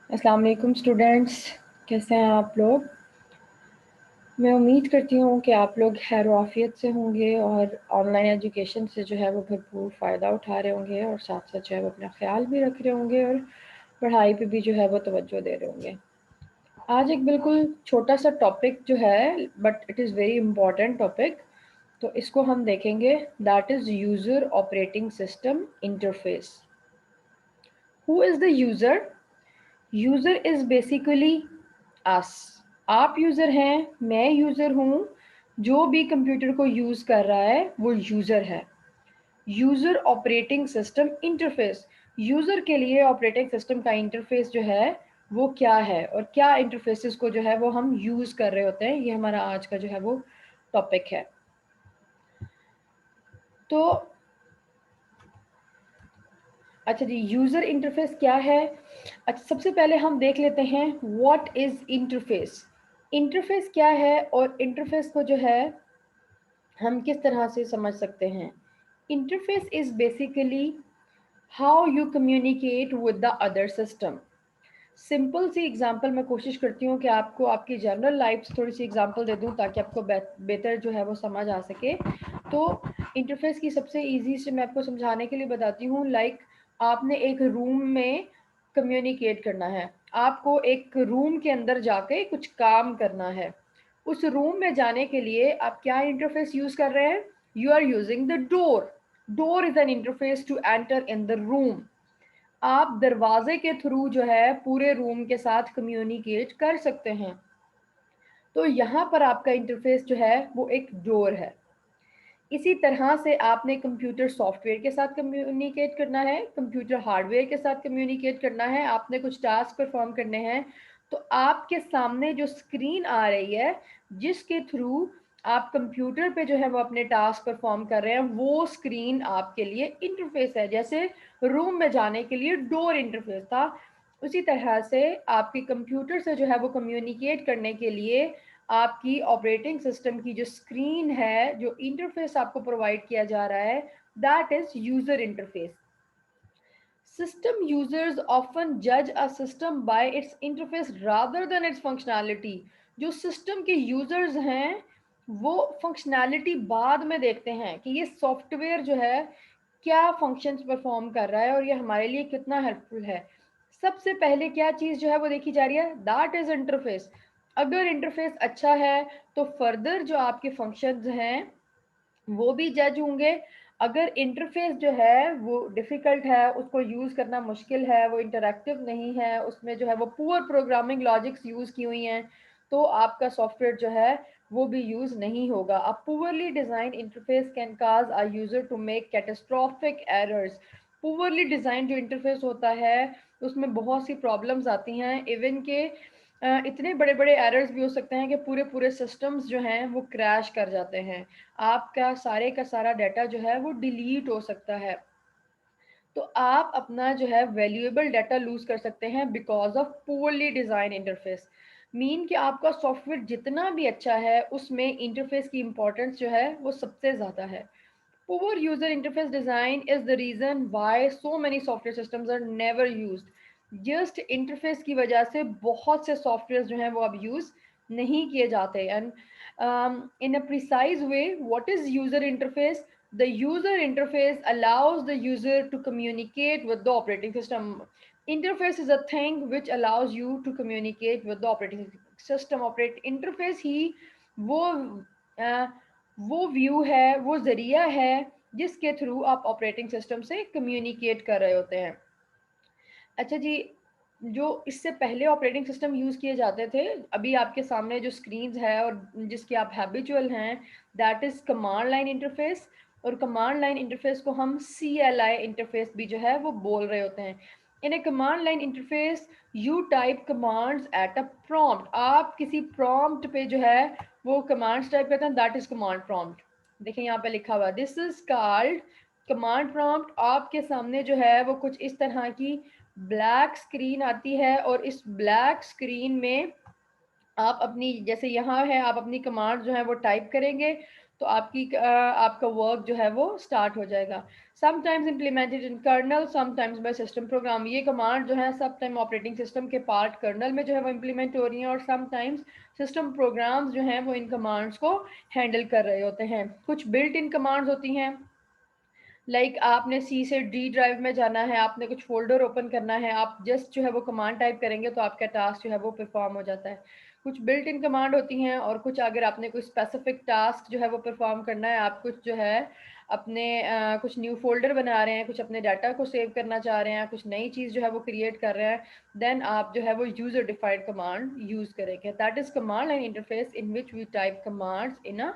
अस्सलाम वालेकुम स्टूडेंट्स, कैसे हैं आप लोग। मैं उम्मीद करती हूँ कि आप लोग खैर आफियत से होंगे और ऑनलाइन एजुकेशन से जो है वो भरपूर फ़ायदा उठा रहे होंगे और साथ साथ जो है वो अपना ख्याल भी रख रहे होंगे और पढ़ाई पे भी जो है वो तवज्जो दे रहे होंगे। आज एक बिल्कुल छोटा सा टॉपिक जो है, but it is very important topic, तो इसको हम देखेंगे। That is user operating system interface. Who is the user? User is basically us. आप यूज़र हैं, मैं यूज़र हूँ, जो भी कंप्यूटर को यूज़ कर रहा है वो यूज़र है। User operating system interface, user के लिए ऑपरेटिंग सिस्टम का इंटरफेस जो है वो क्या है और क्या इंटरफेसेस को जो है वो हम यूज़ कर रहे होते हैं, ये हमारा आज का जो है वो टॉपिक है। तो अच्छा जी, यूज़र इंटरफेस क्या है। अच्छा, सबसे पहले हम देख लेते हैं व्हाट इज़ इंटरफेस। इंटरफेस क्या है और इंटरफेस को जो है हम किस तरह से समझ सकते हैं। Interface is basically how you communicate with the other system. Simple सी एग्जांपल मैं कोशिश करती हूँ कि आपको आपकी जनरल लाइफ से थोड़ी सी एग्जांपल दे दूँ ताकि आपको बेहतर जो है वो समझ आ सके। तो इंटरफेस की सबसे इजी से मैं आपको समझाने के लिए बताती हूँ। लाइक आपने एक रूम में कम्युनिकेट करना है, आपको एक रूम के अंदर जाके कुछ काम करना है। उस रूम में जाने के लिए आप क्या इंटरफेस यूज कर रहे हैं? You are using the door. Door is an interface to enter in the room. आप दरवाजे के थ्रू जो है पूरे रूम के साथ कम्युनिकेट कर सकते हैं। तो यहाँ पर आपका इंटरफेस जो है वो एक डोर है। इसी तरह से आपने कंप्यूटर सॉफ्टवेयर के साथ कम्युनिकेट करना है, कंप्यूटर हार्डवेयर के साथ कम्युनिकेट करना है, आपने कुछ टास्क परफॉर्म करने हैं। तो आपके सामने जो स्क्रीन आ रही है जिसके थ्रू आप कंप्यूटर पे जो है वो अपने टास्क परफॉर्म कर रहे हैं, वो स्क्रीन आपके लिए इंटरफेस है। जैसे रूम में जाने के लिए डोर इंटरफेस था, उसी तरह से आपके कंप्यूटर से जो है वो कम्युनिकेट करने के लिए आपकी ऑपरेटिंग सिस्टम की जो स्क्रीन है, जो इंटरफेस आपको प्रोवाइड किया जा रहा है, that is user interface. System users often जज a system by its interface rather than its functionality. जो सिस्टम के यूजर्स हैं वो फंक्शनैलिटी बाद में देखते हैं कि ये सॉफ्टवेयर जो है क्या फंक्शंस परफॉर्म कर रहा है और ये हमारे लिए कितना हेल्पफुल है। सबसे पहले क्या चीज़ जो है वो देखी जा रही है, दैट इज इंटरफेस। अगर इंटरफेस अच्छा है तो फर्दर जो आपके फंक्शंस हैं वो भी जज होंगे। अगर इंटरफेस जो है वो डिफ़िकल्ट है, उसको यूज़ करना मुश्किल है, वो इंटरैक्टिव नहीं है, उसमें जो है वो पुअर प्रोग्रामिंग लॉजिक्स यूज़ की हुई हैं, तो आपका सॉफ्टवेयर जो है वो भी यूज़ नहीं होगा। A poorly design interface can cause a user to make catastrophic errors. Poorly design जो इंटरफेस होता है उसमें बहुत सी प्रॉब्लम्स आती हैं, इवन के इतने बड़े बड़े एरर्स भी हो सकते हैं कि पूरे पूरे सिस्टम्स जो हैं वो क्रैश कर जाते हैं। आपका सारे का सारा डाटा जो है वो डिलीट हो सकता है। तो आप अपना जो है वैल्यूएबल डाटा लूज कर सकते हैं because of poorly design interface. Mean कि आपका सॉफ्टवेयर जितना भी अच्छा है उसमें इंटरफेस की इंपॉर्टेंस जो है वो सबसे ज़्यादा है। Poor user interface design is the reason why so many software systems are never used. Just interface की वजह से बहुत से सॉफ्टवेयर जो हैं वो अब यूज नहीं किए जाते। And in a precise way, what is user interface? The user interface allows the user to communicate with the operating system. Interface is a thing which allows you to communicate with the operating system. Operate interface ही वो uh, वो view है, वो जरिया है जिसके through आप operating system से communicate कर रहे होते हैं। अच्छा जी, जो इससे पहले ऑपरेटिंग सिस्टम यूज़ किए जाते थे, अभी आपके सामने जो स्क्रीन्स है और जिसके आप हैबिचुअल हैं, that is command line interface. और कमांड लाइन इंटरफेस को हम CLI इंटरफेस भी जो है वो बोल रहे होते हैं। In a command line interface you type commands at a prompt. आप किसी प्रॉम्प्ट पे जो है वो कमांड्स टाइप करते हैं, दैट इज़ कमांड प्रॉम्प्ट। देखिए यहाँ पे लिखा हुआ, this is called command prompt. आपके सामने जो है वो कुछ इस तरह की ब्लैक स्क्रीन आती है और इस ब्लैक स्क्रीन में आप अपनी, जैसे यहाँ है, आप अपनी कमांड जो है वो टाइप करेंगे तो आपका वर्क जो है वो स्टार्ट हो जाएगा। Sometimes implemented in kernel, sometimes by system program. ये कमांड जो है सब टाइम ऑपरेटिंग सिस्टम के पार्ट कर्नल में जो है वो इम्प्लीमेंट हो रही हैं, और समटाइम्स सिस्टम प्रोग्राम्स जो हैं वो इन कमांड्स को हैंडल कर रहे होते हैं। कुछ बिल्ट इन कमांड्स होती हैं, लाइक आपने सी से डी ड्राइव में जाना है, आपने कुछ फोल्डर ओपन करना है, आप जस्ट जो है वो कमांड टाइप करेंगे तो आपका टास्क जो है वो परफॉर्म हो जाता है। कुछ बिल्ट इन कमांड होती हैं, और कुछ अगर आपने कोई स्पेसिफिक टास्क जो है वो परफॉर्म करना है, आप कुछ जो है अपने कुछ न्यू फोल्डर बना रहे हैं, कुछ अपने डाटा को सेव करना चाह रहे हैं, कुछ नई चीज़ जो है वो क्रिएट कर रहे हैं, देन आप जो है वो यूज़र डिफाइंड कमांड यूज़ करेंगे। That is command line interface in which we type commands in a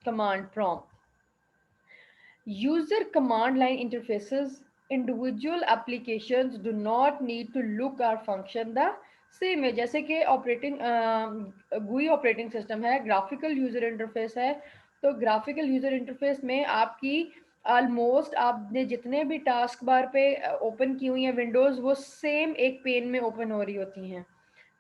command prompt. User command line interfaces, individual applications do not need to look or function the same way। जैसे कि operating GUI operating system है, graphical user interface है, तो graphical user interface में आपकी almost आपने जितने भी टास्क बार पे ओपन की हुई हैं विंडोज, वो सेम एक पेन में ओपन हो रही होती हैं।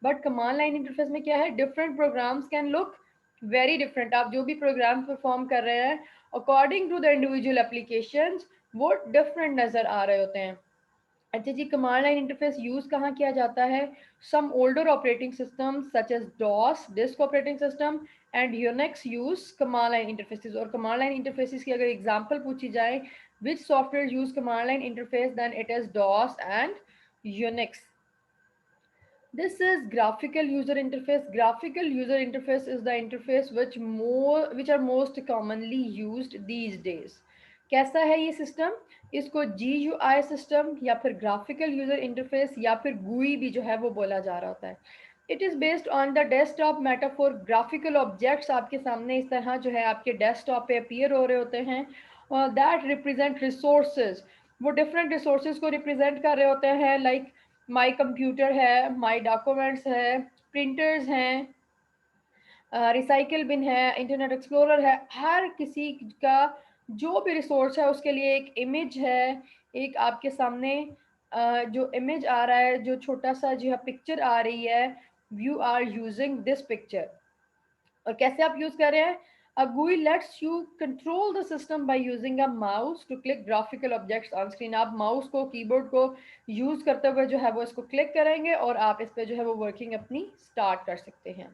बट कमांड लाइन इंटरफेस में क्या है, different programs can look very different. आप जो भी प्रोग्राम परफॉर्म कर रहे हैं according to the individual applications, वो डिफरेंट नज़र आ रहे होते हैं। अच्छा जी, कमांड लाइन इंटरफेस यूज कहाँ किया जाता है? Some older operating system such as DOS disk operating system and Unix use command line interfaces. और कमांड लाइन इंटरफेसेस की अगर एग्जांपल पूछी जाए, which software use command line interface, then it is DOS and Unix. This is graphical user interface. Graphical user interface is the interface which are most commonly used these days. कैसा है ये system? इसको GUI system या फिर graphical user interface या फिर GUI भी जो है वो बोला जा रहा होता है। It is based on the desktop metaphor. Graphical objects आपके सामने इस तरह जो है आपके डेस्कटॉप पे अपीयर हो रहे होते हैं, दैट रिप्रेजेंट रिसोर्सेज। वो डिफरेंट रिसोर्सेज को रिप्रेजेंट कर रहे होते हैं, लाइक माई कंप्यूटर है, माई डॉक्यूमेंट्स है, प्रिंटर्स हैं, रिसाइकिल बिन है, इंटरनेट एक्सप्लोरर है। हर किसी का जो भी रिसोर्स है उसके लिए एक इमेज है। एक आपके सामने जो इमेज आ रहा है, जो छोटा सा जो है पिक्चर आ रही है, you are using this picture. और कैसे आप यूज कर रहे हैं? A GUI lets you control the system by using a mouse to click graphical objects on screen। आप माउस को, कीबोर्ड को यूज करते हुए जो है वो इसको क्लिक करेंगे और आप इस पे जो है वो वर्किंग अपनी स्टार्ट कर सकते हैं।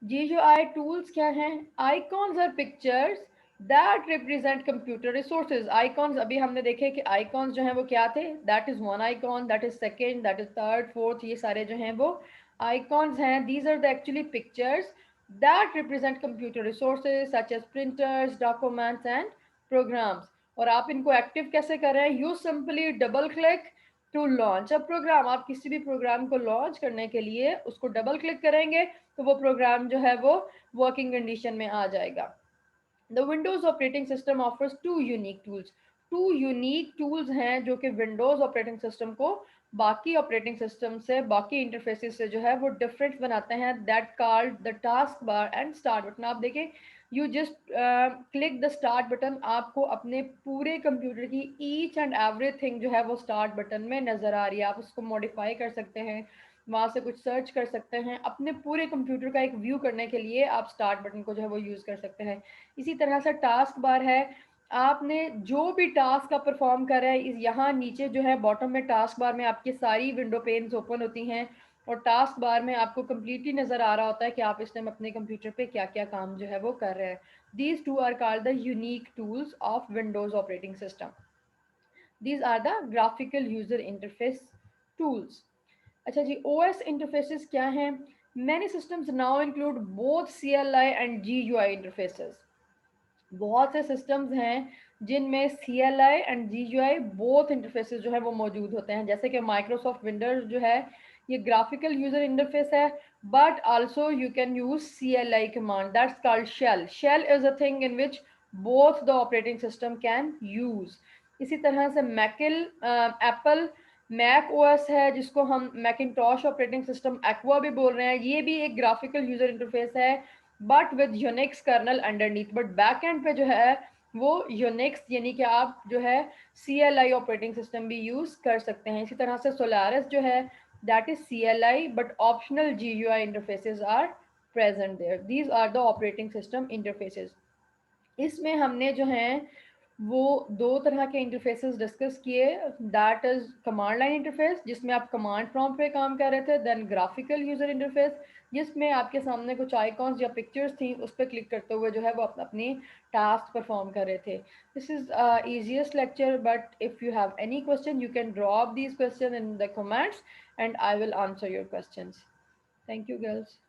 GUI टूल्स क्या हैं? आइकॉन्स और pictures that represent computer resources. Icons अभी हमने देखे कि आइकॉन्स जो हैं वो क्या थे, that is one icon, that is second, that is third, fourth, ये सारे जो हैं वो आइकॉन्स हैं। These are the actually pictures that represent computer resources such as printers, documents and programs. और आप इनको एक्टिव कैसे कर रहे हैं? You simply double click to launch a program. आप किसी भी प्रोग्राम को लॉन्च करने के लिए उसको डबल क्लिक करेंगे तो वो प्रोग्राम जो है वो वर्किंग कंडीशन में आ जाएगा। The Windows operating system offers two unique tools. Two unique tools हैं जो कि विंडोज ऑपरेटिंग सिस्टम को बाकी ऑपरेटिंग सिस्टम से, बाकी इंटरफेसेस से जो है वो डिफरेंट बनाते हैं। That called the task bar and start button. आप देखें, you just click the start button, आपको अपने पूरे कंप्यूटर की ईच एंड एवरीथिंग जो है वो स्टार्ट बटन में नज़र आ रही है। आप उसको मॉडिफाई कर सकते हैं, वहाँ से कुछ सर्च कर सकते हैं, अपने पूरे कंप्यूटर का एक व्यू करने के लिए आप स्टार्ट बटन को जो है वो यूज़ कर सकते हैं। इसी तरह से टास्क बार है, आपने जो भी टास्क आप परफॉर्म कर रहे हैं, इस यहाँ नीचे जो है बॉटम में टास्क बार में आपकी सारी विंडो पेन्स ओपन होती हैं, और टास्क बार में आपको कम्प्लीटली नज़र आ रहा होता है कि आप इस टाइम अपने कंप्यूटर पे क्या क्या काम जो है वो कर रहे हैं। These two are called the unique tools of Windows operating system. These are the graphical user interface tools. अच्छा जी, OS इंटरफेसेस क्या हैं? Many systems now include both CLI and GUI interfaces. बहुत से सिस्टम्स हैं जिनमें CLI and GUI both interfaces जो है वो मौजूद होते हैं। जैसे कि माइक्रोसॉफ्ट विंडोज जो है ये ग्राफिकल यूजर इंटरफेस है, but also you can use CLI command, that's called shell. Shell is a thing in which both the operating system can use. इसी तरह से मैकिल एप्पल मैक OS है, जिसको हम मैकिनटॉश ऑपरेटिंग सिस्टम एक्वा भी बोल रहे हैं, ये भी एक ग्राफिकल यूजर इंटरफेस है, but with Unix kernel underneath. But back end पे जो है वो यूनिक्स, यानी कि आप जो है CLI ऑपरेटिंग सिस्टम भी यूज़ कर सकते हैं। इसी तरह से सोलारिस जो है that is CLI, but optional GUI interfaces are present there. These are the operating system interfaces. इसमें हमने जो हैं वो दो तरह के इंटरफेसेस डिस्कस किए. That is command line interface जिसमें आप कमांड प्रॉम्प्ट पे काम कर रहे थे. देन ग्राफिकल यूजर इंटरफेस जिसमें आपके सामने कुछ आइकॉन्स या पिक्चर्स थी, उस पर क्लिक करते हुए जो है वो अपनी टास्क परफॉर्म कर रहे थे. This is easiest lecture, but if you have any question you can drop these questions in the comments and I will answer your questions. Thank you girls.